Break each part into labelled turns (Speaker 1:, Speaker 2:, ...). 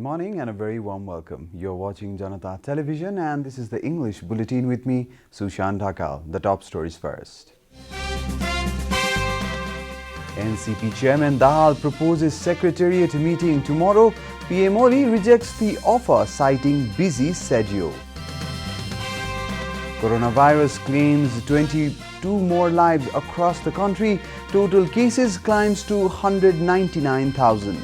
Speaker 1: morning and a very warm welcome. You're watching Janata Television and this is the English Bulletin with me, Sushant Dhakal. The top stories first. NCP Chairman Dahal proposes Secretariat meeting tomorrow. PM Oli rejects the offer citing busy schedule. Coronavirus claims 22 more lives across the country. Total cases climbs to 199,000.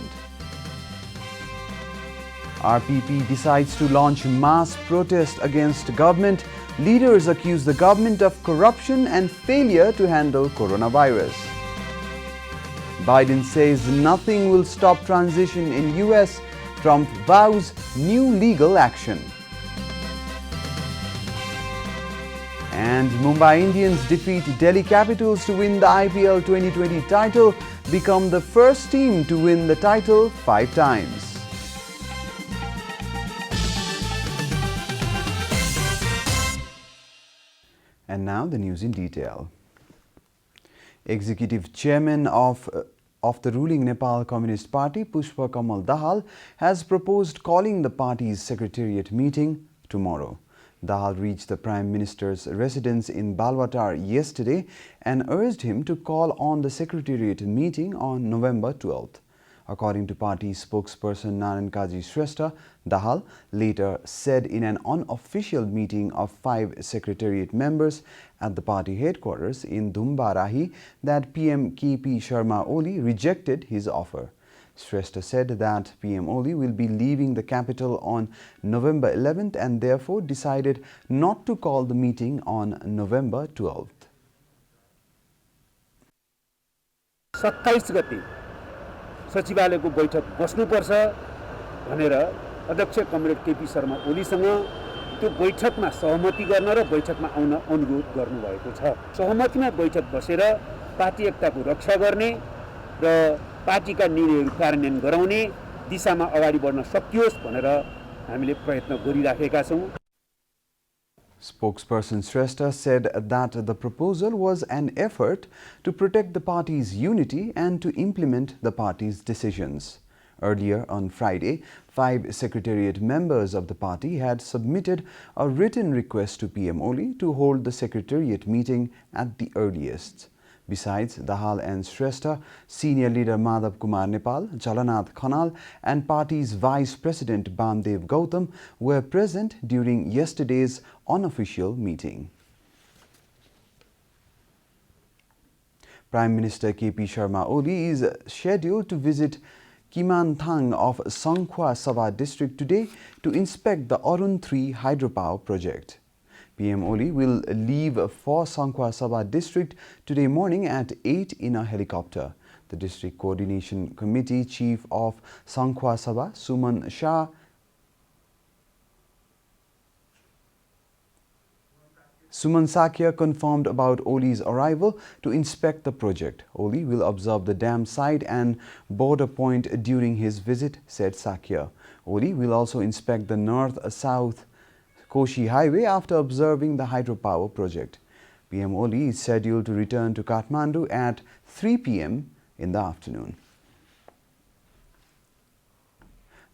Speaker 1: RPP decides to launch mass protest against government. Leaders accuse the government of corruption and failure to handle coronavirus. Biden says nothing will stop transition in US. Trump vows new legal action. And Mumbai Indians defeat Delhi Capitals to win the IPL 2020 title, become the first team to win the title 5 times. And now the news in detail. Executive Chairman of the ruling Nepal Communist Party, Pushpa Kamal Dahal, has proposed calling the party's secretariat meeting tomorrow. Dahal reached the Prime Minister's residence in Balwatar yesterday and urged him to call on the secretariat meeting on November 12th. According to party spokesperson Naran Kaji Shrestha, Dahal later said in an unofficial meeting of 5 secretariat members at the party headquarters in Dhumbarahi that PM KP Sharma Oli rejected his offer. Shrestha said that PM Oli will be leaving the capital on November 11th and therefore decided not to call the meeting on November 12th.
Speaker 2: 27 गते सचिवालयको बैठक बस्नुपर्छ भनेर अध्यक्ष comrade KP Sharma ओलीसँग त्यो बैठकमा सहमति गर्न र बैठकमा आउन अनुरोध गर्नुभएको छ। सहमतिमा बैठक बसेर पार्टी एकताको रक्षा गर्ने र पार्टीका निर्णयहरू कार्यान्वयन गराउने दिशामा अगाडि बढ्न सकियोस् भनेर हामीले प्रयत्न गरिराखेका छौं।
Speaker 1: Spokesperson Shrestha said that the proposal was an effort to protect the party's unity and to implement the party's decisions. Earlier on Friday, 5 secretariat members of the party had submitted a written request to PM Oli to hold the secretariat meeting at the earliest. Besides Dahal and Shrestha, senior leader Madhav Kumar Nepal, Jalanath Khanal and party's Vice President Bamdev Gautam were present during yesterday's unofficial meeting. Prime Minister KP Sharma Oli is scheduled to visit Kimanthang of Sangkhwa Sabha district today to inspect the Arun 3 hydropower project. PM Oli will leave for Sangkhwa Sabha district today morning at 8 in a helicopter. The District Coordination Committee Chief of Sangkhwa Sabha, Suman Sakya confirmed about Oli's arrival to inspect the project. Oli will observe the dam site and border point during his visit, said Sakya. Oli will also inspect the north-south Koshi Highway after observing the hydropower project. PM Oli is scheduled to return to Kathmandu at 3 p.m. in the afternoon.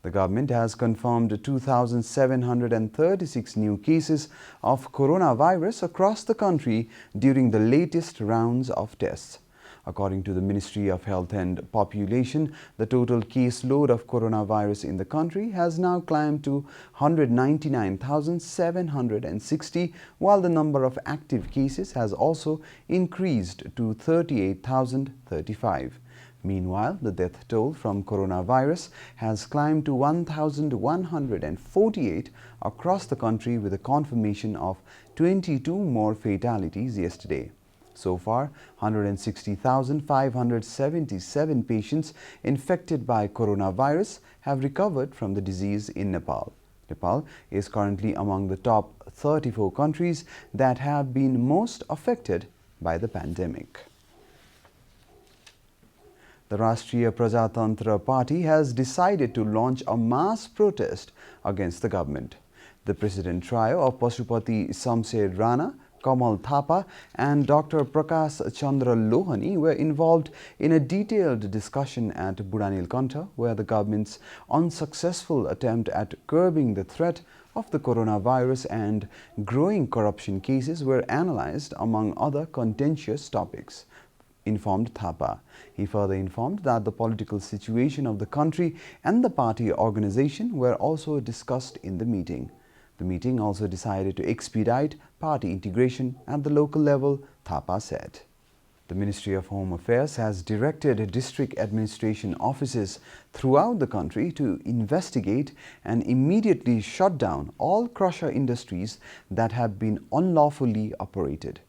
Speaker 1: The government has confirmed 2,736 new cases of coronavirus across the country during the latest rounds of tests. According to the Ministry of Health and Population, the total caseload of coronavirus in the country has now climbed to 199,760, while the number of active cases has also increased to 38,035. Meanwhile, the death toll from coronavirus has climbed to 1,148 across the country with a confirmation of 22 more fatalities yesterday. So far, 160,577 patients infected by coronavirus have recovered from the disease in Nepal. Nepal is currently among the top 34 countries that have been most affected by the pandemic. The Rashtriya Prajatantra Party has decided to launch a mass protest against the government. The president trio of Pashupati Samsher Rana, Kamal Thapa and Dr. Prakash Chandra Lohani were involved in a detailed discussion at Buranilkantha, where the government's unsuccessful attempt at curbing the threat of the coronavirus and growing corruption cases were analyzed, among other contentious topics, informed Thapa. He further informed that the political situation of the country and the party organization were also discussed in the meeting. The meeting also decided to expedite party integration at the local level, Thapa said. The Ministry of Home Affairs has directed district administration offices throughout the country to investigate and immediately shut down all crusher industries that have been unlawfully operated.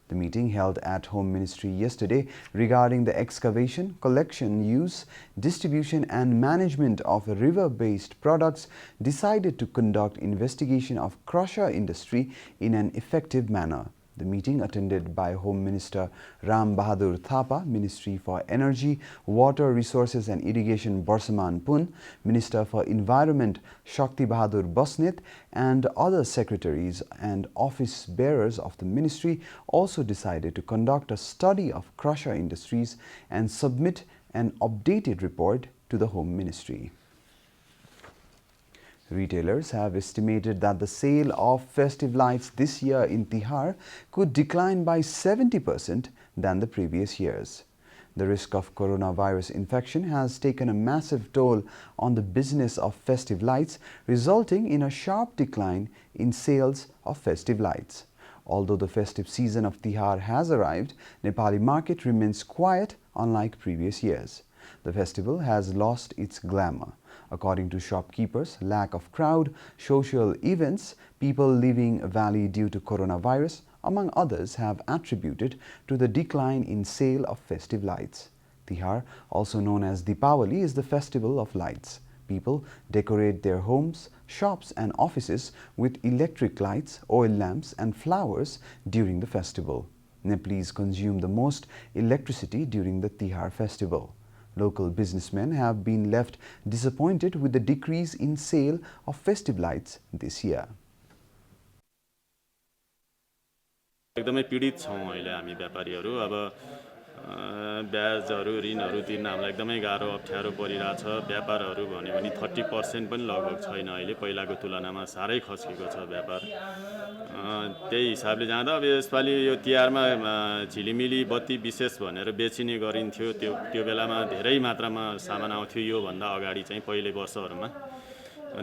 Speaker 1: The meeting held at Home Ministry yesterday regarding the excavation, collection, use, distribution and management of river-based products decided to conduct investigation of crusher industry in an effective manner. The meeting, attended by Home Minister Ram Bahadur Thapa, Ministry for Energy, Water Resources and Irrigation Barsaman Pun, Minister for Environment Shakti Bahadur Basnet and other secretaries and office bearers of the ministry, also decided to conduct a study of crusher industries and submit an updated report to the Home Ministry. Retailers have estimated that the sale of festive lights this year in Tihar could decline by 70% than the previous years. The risk of coronavirus infection has taken a massive toll on the business of festive lights, resulting in a sharp decline in sales of festive lights. Although the festive season of Tihar has arrived, Nepali market remains quiet unlike previous years. The festival has lost its glamour. According to shopkeepers, lack of crowd, social events, people leaving Valley due to coronavirus, among others, have attributed to the decline in sale of festive lights. Tihar, also known as Deepavali, is the festival of lights. People decorate their homes, shops and offices with electric lights, oil lamps and flowers during the festival. Nepalese consume the most electricity during the Tihar festival. Local businessmen have been left disappointed with the decrease in sale of festive lights this year.
Speaker 3: एकदमै पीडित छौं अहिले हामी व्यापारीहरू अब ब्याजहरू ऋणहरू तिर्न हामीलाई एकदमै गाह्रो अप्ठ्यारो परिरहेछ व्यापारहरू भन्यो भने 30% पनि लगभग छैन अहिले पहिलाको तुलनामा सारै खस्केको छ व्यापार त्यही हिसाबले जाँदा अब यसपालि यो तिहारमा झिलिमिली बत्ती विशेष भनेर बेचिने गरिन्थ्यो त्यो बेलामा धेरै मात्रामा सामान आउँथ्यो यो भन्दा अगाडि चाहिँ पहिले वर्षहरुमा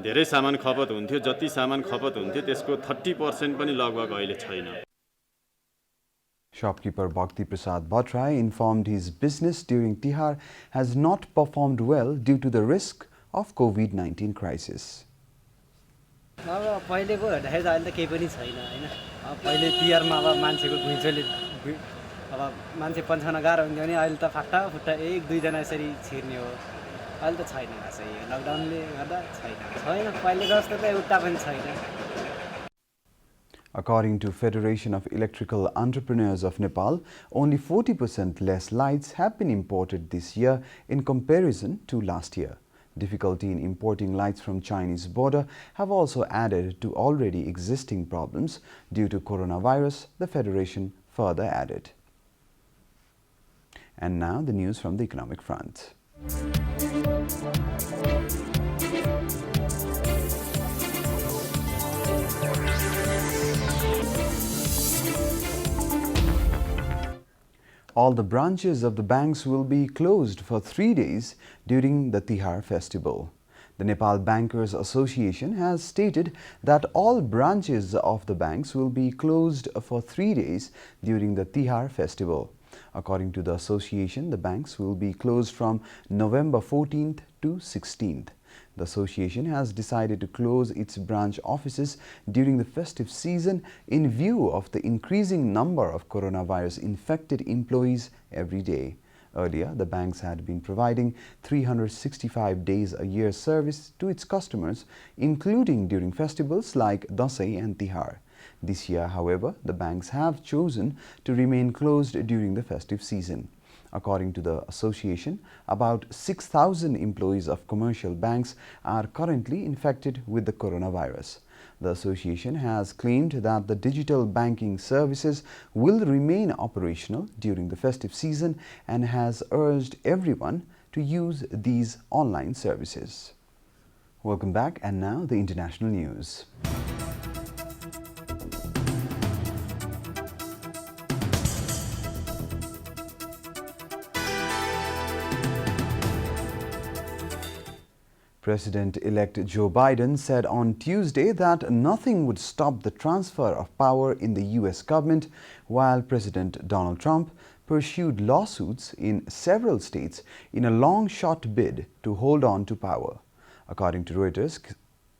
Speaker 3: धेरै सामान खपत हुन्थ्यो जति सामान खपत हुन्थ्यो त्यसको 30% पनि लगभग अहिले छैन.
Speaker 1: Shopkeeper Bhakti Prasad Bhattrai informed his business during Tihar has not performed well due to the risk of COVID-19 crisis.
Speaker 4: अब पहिलेको हेर्दाखेरि अहिले त केही पनि छैन हैन. पहिले तिहारमा अब मान्छेको घुइँचोले अब मान्छे पन्छाउन गाह्रो हुन्थ्यो भने अहिले त फाटा फुट्टा एक दुई जना यसरी छिर्ने हो. अहिले त छैन खासै लकडाउनले गर्दा छैन पहिले जस्तो त एउटा पनि छैन.
Speaker 1: According to Federation of Electrical Entrepreneurs of Nepal, only 40% less lights have been imported this year in comparison to last year. Difficulty in importing lights from Chinese border have also added to already existing problems due to coronavirus, the Federation further added. And now the news from the economic front. All the branches of the banks will be closed for 3 days during the Tihar festival. The Nepal Bankers Association has stated that all branches of the banks will be closed for 3 days during the Tihar festival. According to the association, the banks will be closed from November 14th to 16th. The association has decided to close its branch offices during the festive season in view of the increasing number of coronavirus infected employees every day. Earlier, the banks had been providing 365 days a year service to its customers, including during festivals like Dasai and Tihar. This year, however, the banks have chosen to remain closed during the festive season. According to the association, about 6,000 employees of commercial banks are currently infected with the coronavirus. The association has claimed that the digital banking services will remain operational during the festive season and has urged everyone to use these online services. Welcome back, and now the international news. President-elect Joe Biden said on Tuesday that nothing would stop the transfer of power in the U.S. government, while President Donald Trump pursued lawsuits in several states in a long-shot bid to hold on to power. According to Reuters,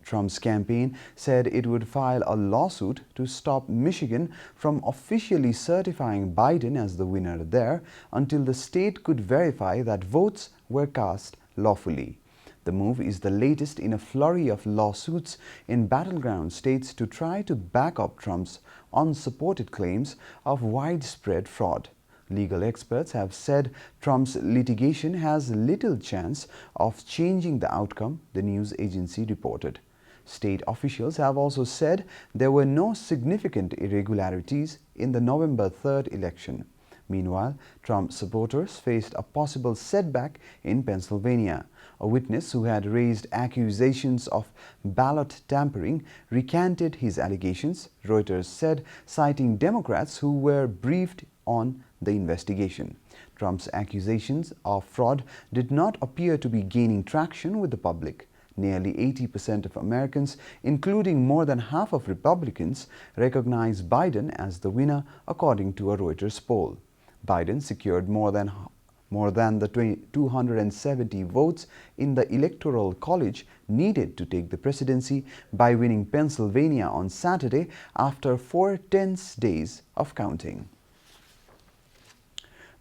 Speaker 1: Trump's campaign said it would file a lawsuit to stop Michigan from officially certifying Biden as the winner there until the state could verify that votes were cast lawfully. The move is the latest in a flurry of lawsuits in battleground states to try to back up Trump's unsupported claims of widespread fraud. Legal experts have said Trump's litigation has little chance of changing the outcome, the news agency reported. State officials have also said there were no significant irregularities in the November 3rd election. Meanwhile, Trump supporters faced a possible setback in Pennsylvania. A witness who had raised accusations of ballot tampering recanted his allegations, Reuters said, citing Democrats who were briefed on the investigation. Trump's accusations of fraud did not appear to be gaining traction with the public. Nearly 80% of Americans, including more than half of Republicans, recognize Biden as the winner, according to a Reuters poll. Biden secured more than the 270 votes in the Electoral College needed to take the presidency by winning Pennsylvania on Saturday after 4 tense days of counting.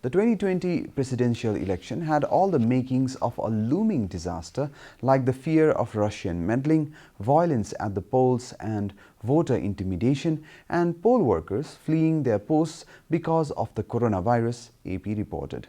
Speaker 1: The 2020 presidential election had all the makings of a looming disaster, like the fear of Russian meddling, violence at the polls and voter intimidation, and poll workers fleeing their posts because of the coronavirus, AP reported.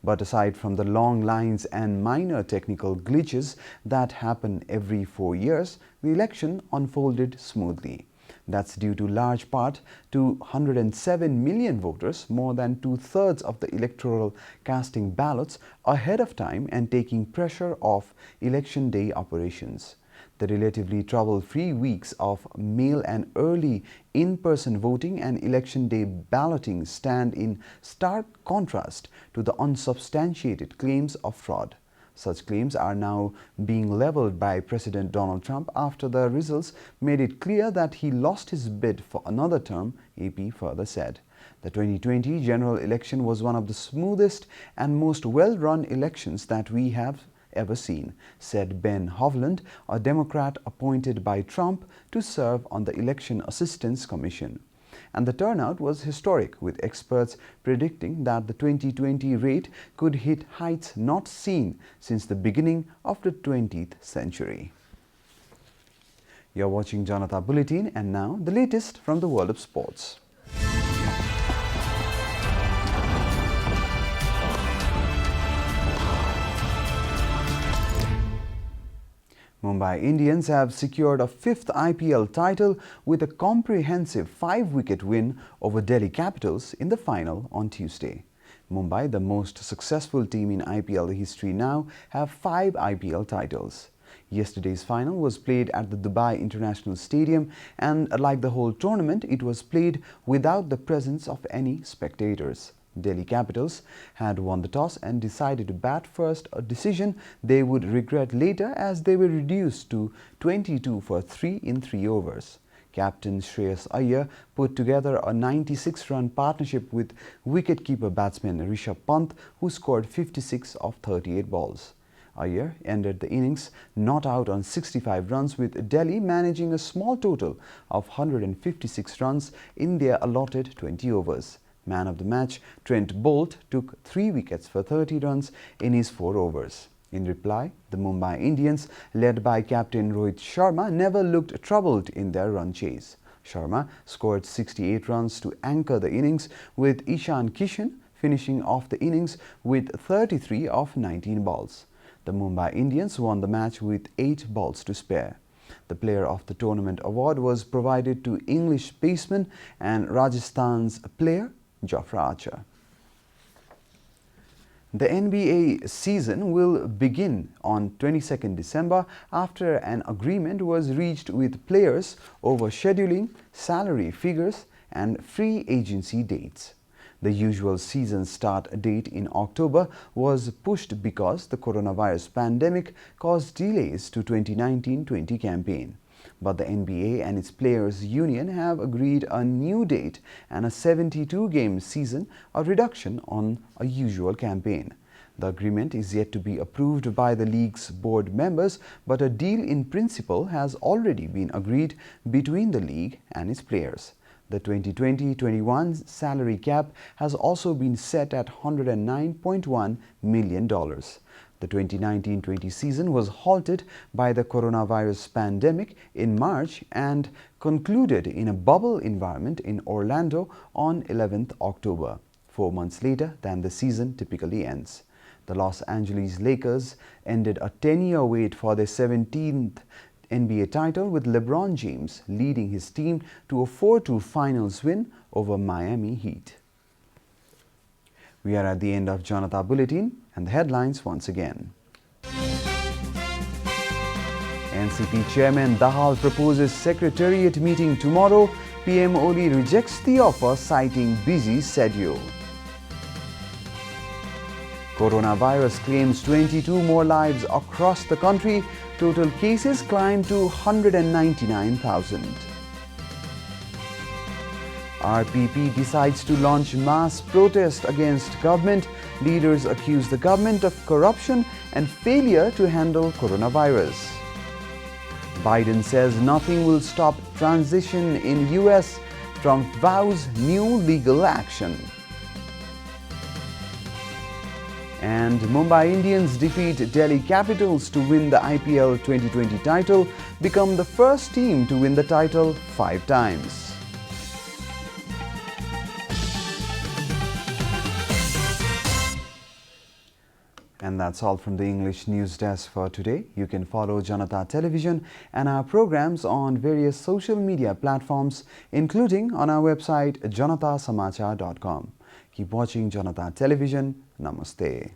Speaker 1: But aside from the long lines and minor technical glitches that happen every 4 years, the election unfolded smoothly. That's due to large part to 107 million voters, more than 2/3 of the electoral casting ballots ahead of time and taking pressure off election day operations. The relatively trouble-free weeks of mail and early in-person voting and election day balloting stand in stark contrast to the unsubstantiated claims of fraud. Such claims are now being leveled by President Donald Trump after the results made it clear that he lost his bid for another term, AP further said. The 2020 general election was one of the smoothest and most well-run elections that we have ever seen, said Ben Hovland, a Democrat appointed by Trump to serve on the Election Assistance Commission. And the turnout was historic, with experts predicting that the 2020 rate could hit heights not seen since the beginning of the 20th century. You're watching Janata Bulletin, and now the latest from the world of sports. Mumbai Indians have secured a 5th IPL title with a comprehensive 5-wicket win over Delhi Capitals in the final on Tuesday. Mumbai, the most successful team in IPL history now, have 5 IPL titles. Yesterday's final was played at the Dubai International Stadium, and like the whole tournament, it was played without the presence of any spectators. Delhi Capitals had won the toss and decided to bat first, a decision they would regret later as they were reduced to 22 for 3 in 3 overs. Captain Shreyas Iyer put together a 96-run partnership with wicket-keeper batsman Rishabh Pant, who scored 56 of 38 balls. Iyer ended the innings not out on 65 runs, with Delhi managing a small total of 156 runs in their allotted 20 overs. Man of the match, Trent Bolt, took 3 wickets for 30 runs in his 4 overs. In reply, the Mumbai Indians, led by captain Rohit Sharma, never looked troubled in their run chase. Sharma scored 68 runs to anchor the innings, with Ishan Kishan finishing off the innings with 33 of 19 balls. The Mumbai Indians won the match with 8 balls to spare. The Player of the Tournament award was provided to English baseman and Rajasthan's player Jofra Archer. The NBA season will begin on 22nd December after an agreement was reached with players over scheduling, salary figures and free agency dates. The usual season start date in October was pushed because the coronavirus pandemic caused delays to 2019-20 campaign. But the NBA and its players' union have agreed a new date and a 72-game season, a reduction on a usual campaign. The agreement is yet to be approved by the league's board members, but a deal in principle has already been agreed between the league and its players. The 2020-21 salary cap has also been set at $109.1 million. The 2019-20 season was halted by the coronavirus pandemic in March and concluded in a bubble environment in Orlando on 11th October, 4 months later than the season typically ends. The Los Angeles Lakers ended a 10-year wait for their 17th NBA title with LeBron James leading his team to a 4-2 finals win over Miami Heat. We are at the end of Janata Bulletin and the headlines once again. NCP Chairman Dahal proposes Secretariat meeting tomorrow. PM Oli rejects the offer citing busy schedule. Coronavirus claims 22 more lives across the country. Total cases climb to 199,000. RPP decides to launch mass protest against government. Leaders accuse the government of corruption and failure to handle coronavirus. Biden says nothing will stop transition in US. Trump vows new legal action. And Mumbai Indians defeat Delhi Capitals to win the IPL 2020 title, become the first team to win the title 5 times. And that's all from the English News Desk for today. You can follow Janata Television and our programs on various social media platforms, including on our website janatasamachar.com. Keep watching Janata Television. Namaste.